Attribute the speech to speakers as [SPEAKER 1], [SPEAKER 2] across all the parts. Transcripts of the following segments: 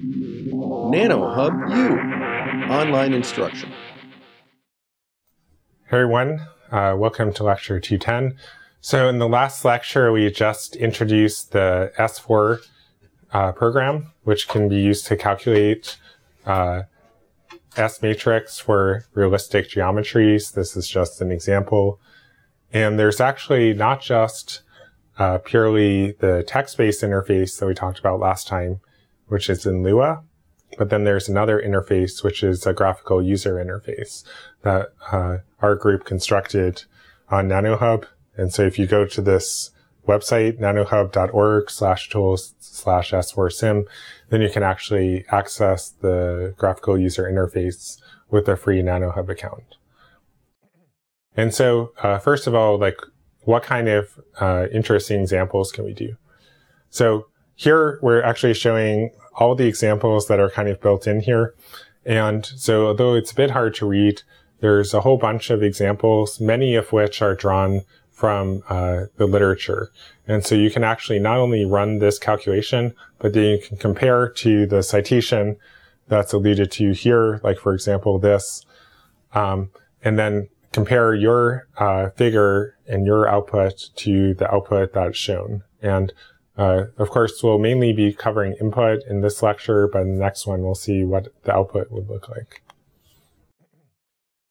[SPEAKER 1] NanoHub U, online instruction.
[SPEAKER 2] Hey everyone, welcome to lecture 210. So in the last lecture, we just introduced the S4 program, which can be used to calculate S matrix for realistic geometries. This is just an example. And there's actually not just purely the text-based interface that we talked about last time, which is in Lua, but then there's another interface, which is a graphical user interface that our group constructed on NanoHub. And so if you go to this website, nanohub.org/tools/s4sim, then you can actually access the graphical user interface with a free NanoHub account. And so, first of all, what kind of interesting examples can we do? So here we're actually showing all the examples that are kind of built in here. And so although it's a bit hard to read, there's a whole bunch of examples, many of which are drawn from the literature. And so you can actually not only run this calculation, but then you can compare to the citation that's alluded to here, like for example this, and then compare your figure and your output to the output that's shown. And of course, we'll mainly be covering input in this lecture, but in the next one, we'll see what the output would look like.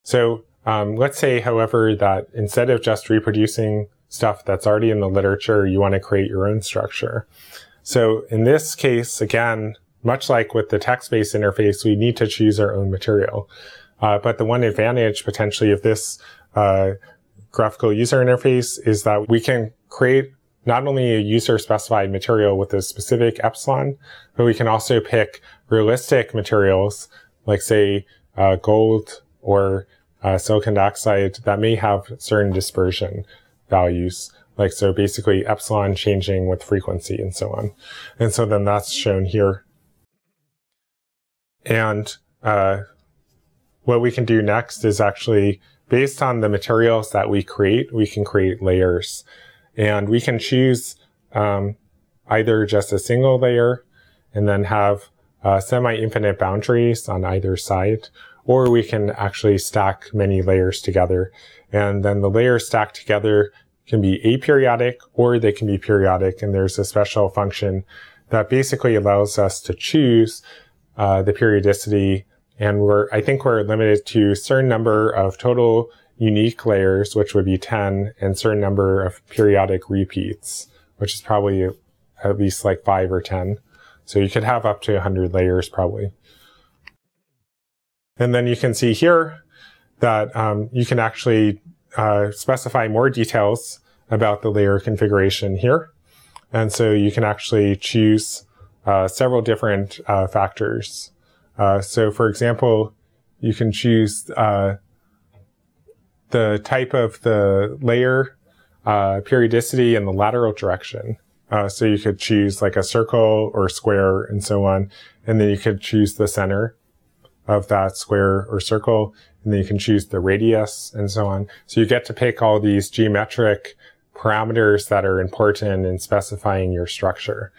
[SPEAKER 2] So let's say, however, that instead of just reproducing stuff that's already in the literature, you want to create your own structure. So in this case, again, much like with the text-based interface, we need to choose our own material. But the one advantage potentially of this graphical user interface is that we can create not only a user-specified material with a specific epsilon, but we can also pick realistic materials, like say gold or silicon dioxide, that may have certain dispersion values. Like, so basically epsilon changing with frequency and so on. And so then that's shown here. And what we can do next is actually, based on the materials that we create, we can create layers. And we can choose either just a single layer and then have semi-infinite boundaries on either side, or we can actually stack many layers together. And then the layers stacked together can be aperiodic or they can be periodic. And there's a special function that basically allows us to choose the periodicity. And I think we're limited to a certain number of total unique layers, which would be 10, and certain number of periodic repeats, which is probably at least like 5 or 10. So you could have up to 100 layers probably. And then you can see here that you can actually specify more details about the layer configuration here. And so you can actually choose several different factors. So for example, you can choose the type of the layer, periodicity, and the lateral direction. So you could choose like a circle or square and so on. And then you could choose the center of that square or circle. And then you can choose the radius and so on. So you get to pick all these geometric parameters that are important in specifying your structure.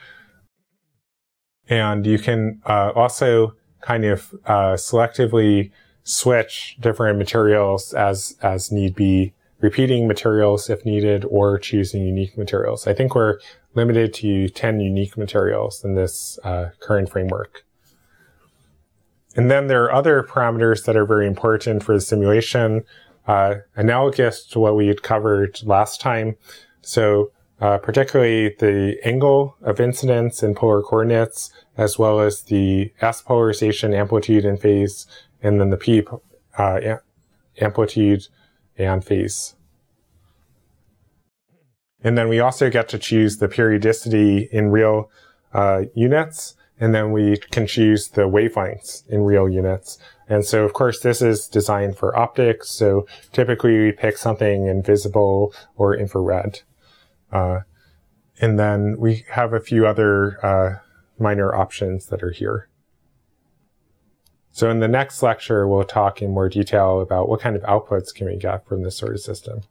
[SPEAKER 2] And you can also kind of selectively switch different materials as need be, repeating materials if needed, or choosing unique materials. I think we're limited to 10 unique materials in this current framework. And then there are other parameters that are very important for the simulation, analogous to what we had covered last time. So particularly the angle of incidence in polar coordinates, as well as the S polarization amplitude and phase, and then the P amplitude and phase. And then we also get to choose the periodicity in real units, and then we can choose the wavelengths in real units. And so, of course, this is designed for optics, so typically we pick something in visible or infrared. And then we have a few other minor options that are here. So in the next lecture, we'll talk in more detail about what kind of outputs can we get from this sort of system.